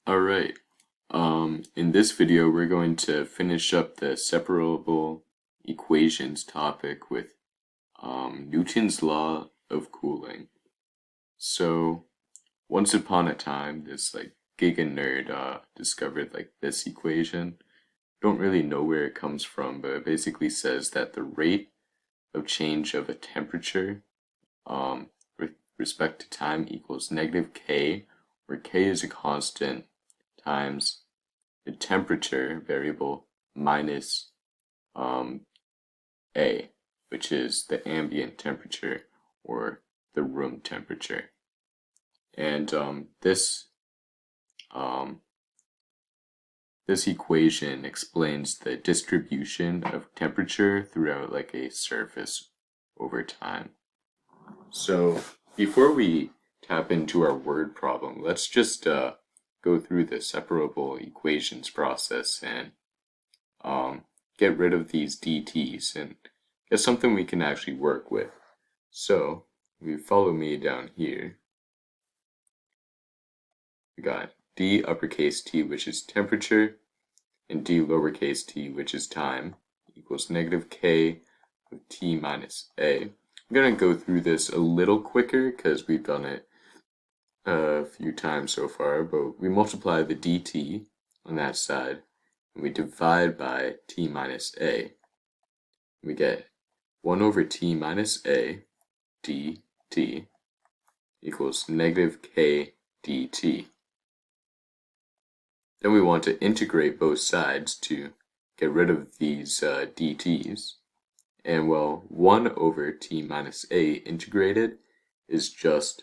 Alright, in this video we're going to finish up the separable equations topic with Newton's law of cooling. So, once upon a time, this giga nerd discovered this equation. Don't really know where it comes from, but it basically says that the rate of change of a temperature with respect to time equals negative k, where k is a constant, times the temperature variable minus A, which is the ambient temperature or the room temperature. And this equation explains the distribution of temperature throughout a surface over time. So before we tap into our word problem, let's just go through the separable equations process and get rid of these dt's and get something we can actually work with. So if you follow me down here, we got d uppercase T, which is temperature, and d lowercase t, which is time, equals negative k of T minus A. I'm going to go through this a little quicker because we've done it a few times so far, but we multiply the dt on that side, and we divide by T minus A. We get 1 over T minus A dt equals negative k dt. Then we want to integrate both sides to get rid of these dt's. And well, 1 over T minus A integrated is just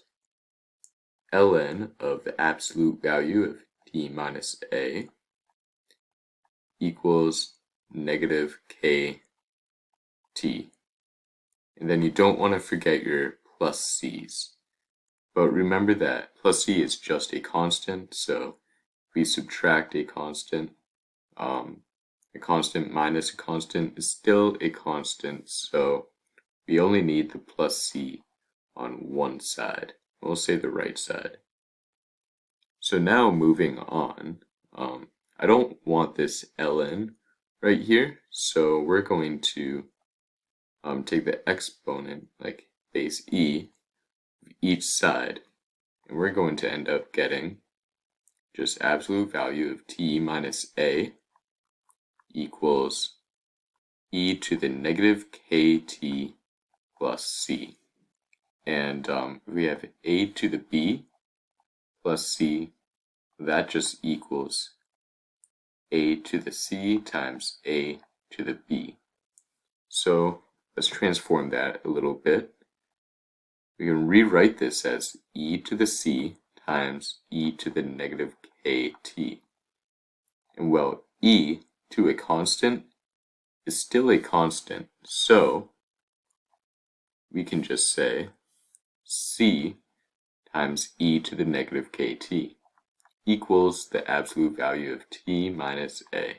ln of the absolute value of T minus A equals negative kt. And then you don't want to forget your plus c's. But remember that plus c is just a constant, so if we subtract a constant minus a constant is still a constant, so we only need the plus c on one side. We'll say the right side. So now moving on, I don't want this ln right here, so we're going to take the exponent, like base e, of each side, and we're going to end up getting just absolute value of T minus A equals e to the negative kt plus c. And we have a to the b plus c, that just equals a to the c times a to the b. So let's transform that a little bit. We can rewrite this as e to the c times e to the negative kt. And well, e to a constant is still a constant, so we can just say c times e to the negative kt equals the absolute value of T minus A.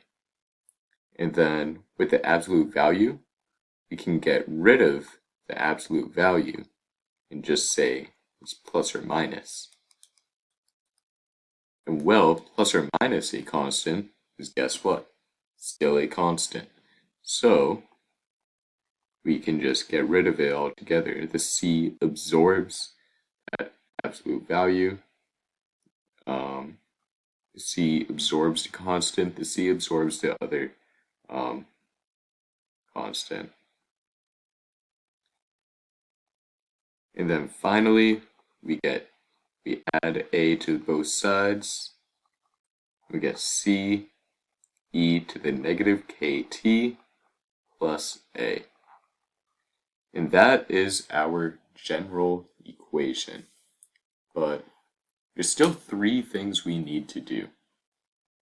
And then with the absolute value, we can get rid of the absolute value and just say it's plus or minus. And well, plus or minus a constant is, guess what? Still a constant. So we can just get rid of it altogether. The c absorbs that absolute value. The c absorbs the constant. The c absorbs the other constant. And then finally, we add a to both sides. We get c e to the negative kt plus a. And that is our general equation. But there's still 3 things we need to do.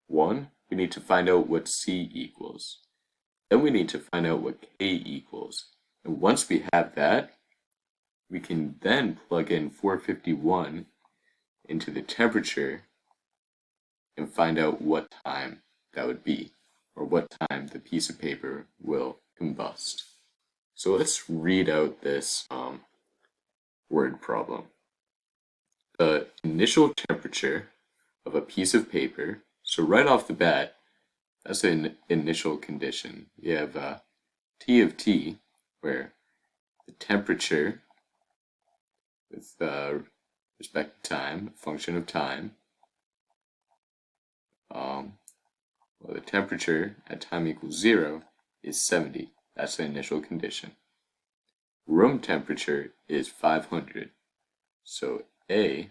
1, we need to find out what c equals. Then we need to find out what k equals. And once we have that, we can then plug in 451 into the temperature and find out what time that would be, or what time the piece of paper will combust. So let's read out this word problem. The initial temperature of a piece of paper. So right off the bat, that's an initial condition. We have T of t, where the temperature with respect to time, function of time, well, the temperature at time equals 0 is 70. That's the initial condition. Room temperature is 500. So A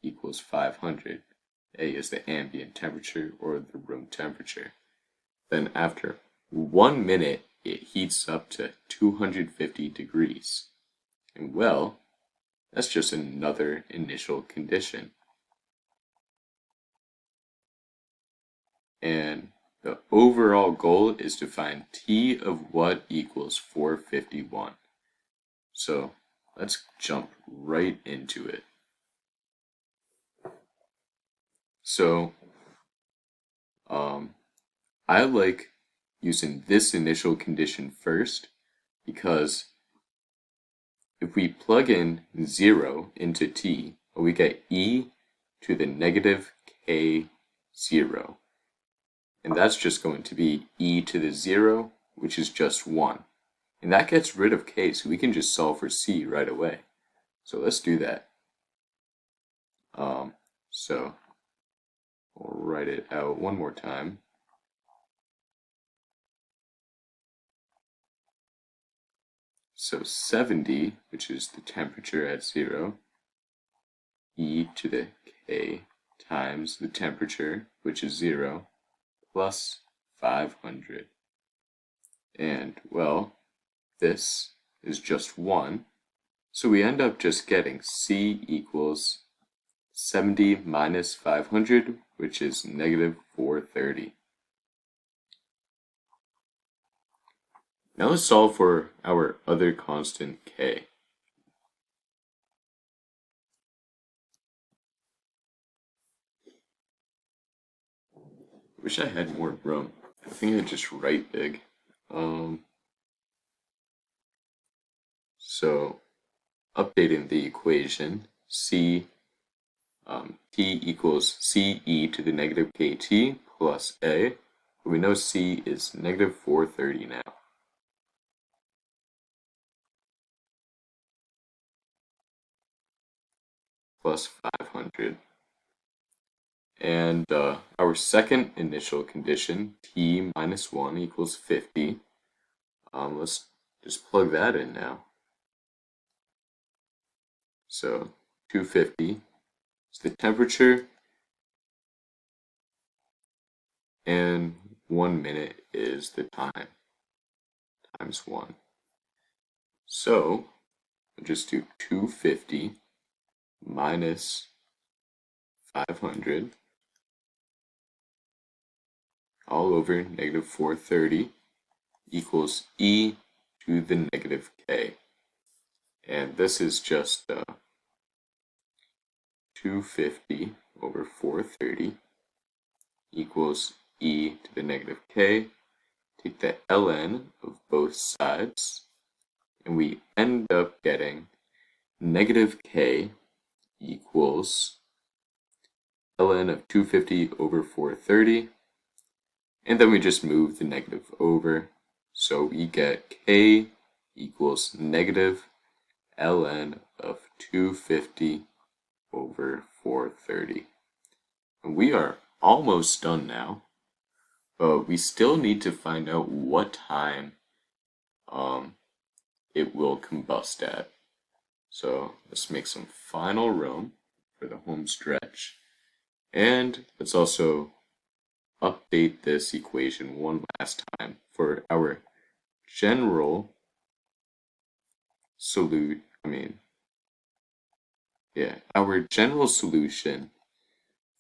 equals 500. A is the ambient temperature or the room temperature. Then after 1 minute, it heats up to 250 degrees. And well, that's just another initial condition. And the overall goal is to find T of what equals 451. So let's jump right into it. So I like using this initial condition first because if we plug in 0 into T, we get e to the negative k0. And that's just going to be e to the 0, which is just 1. And that gets rid of k, so we can just solve for c right away. So let's do that. So we'll write it out one more time. So 70, which is the temperature at 0, e to the k times the temperature, which is 0, plus 500. And, well, this is just 1, so we end up just getting c equals 70 minus 500, which is negative 430. Now let's solve for our other constant k. Wish I had more room. I think I'd just write big. So updating the equation, t equals ce to the negative kt plus a. We know c is negative 430 now. Plus 500. And our second initial condition, t minus 1 equals 50. Let's just plug that in now. So 250 is the temperature, and 1 minute is the time, times 1. So we'll just do 250 minus 500 all over negative 430 equals e to the negative k. And this is just 250 over 430 equals e to the negative k. Take the ln of both sides, and we end up getting negative k equals ln of 250 over 430, and then we just move the negative over, so we get k equals negative ln of 250 over 430. And we are almost done now, but we still need to find out what time it will combust at. So let's make some final room for the home stretch. And let's also update this equation one last time for our general our general solution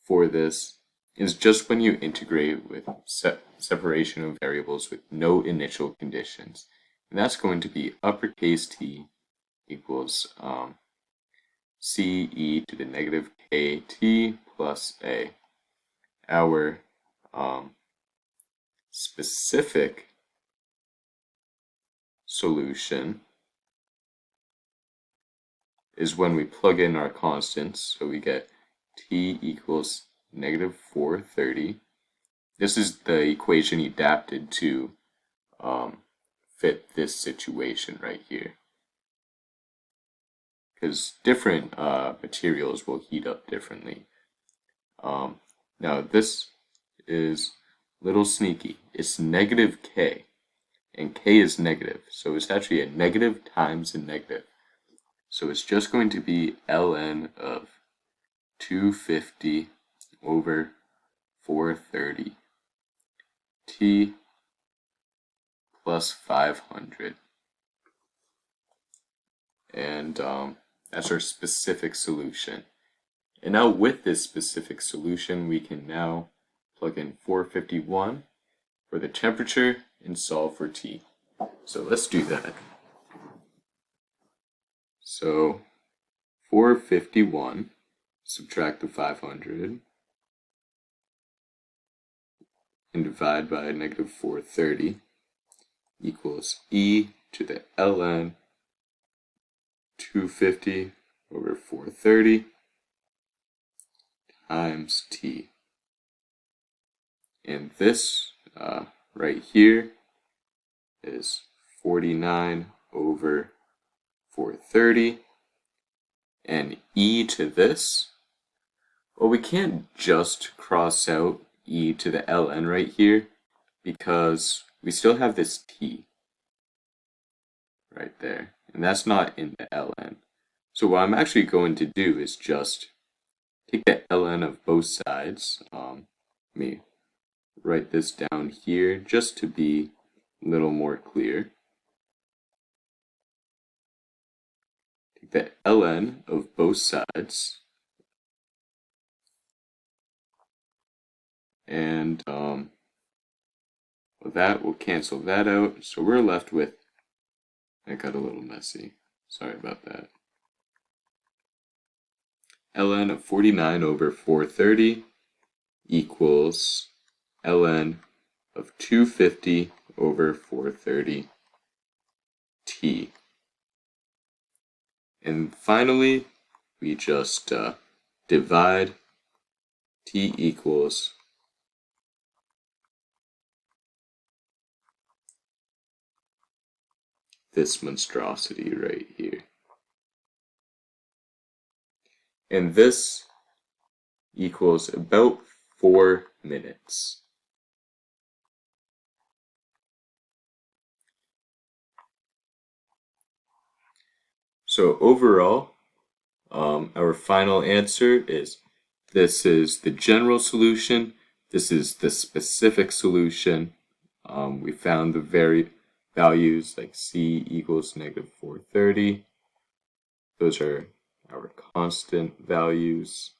for this is just when you integrate with separation of variables with no initial conditions. And that's going to be uppercase T equals c e to the negative kt plus a. Our specific solution is when we plug in our constants, so we get t equals negative 430. This is the equation adapted to fit this situation right here. Because different materials will heat up differently. Now this is a little sneaky. It's negative K, and K is negative, so it's actually a negative times a negative. So it's just going to be ln of 250 over 430 T plus 500. And that's our specific solution. And now with this specific solution, we can now plug in 451 for the temperature and solve for T. So let's do that. So 451, subtract the 500, and divide by negative 430 equals e to the ln 250 over 430 times T. And this right here is 49 over 430. And e to this, well, we can't just cross out e to the ln right here because we still have this T right there. And that's not in the ln. So what I'm actually going to do is just take the ln of both sides. Let me write this down here just to be a little more clear. Take the ln of both sides. And that will cancel that out. So we're left with, that got a little messy. Sorry about that. ln of 49 over 430 equals ln of 250 over 430 T. And finally, we just divide. T equals this monstrosity right here. And this equals about 4 minutes. So overall, our final answer is this is the general solution, this is the specific solution. We found the values like C equals negative 430. Those are our constant values.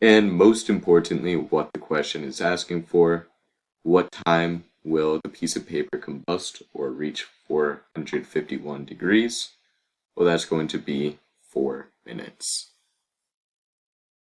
And most importantly, what the question is asking for, what time will the piece of paper combust or reach 451 degrees? Well, that's going to be 4 minutes.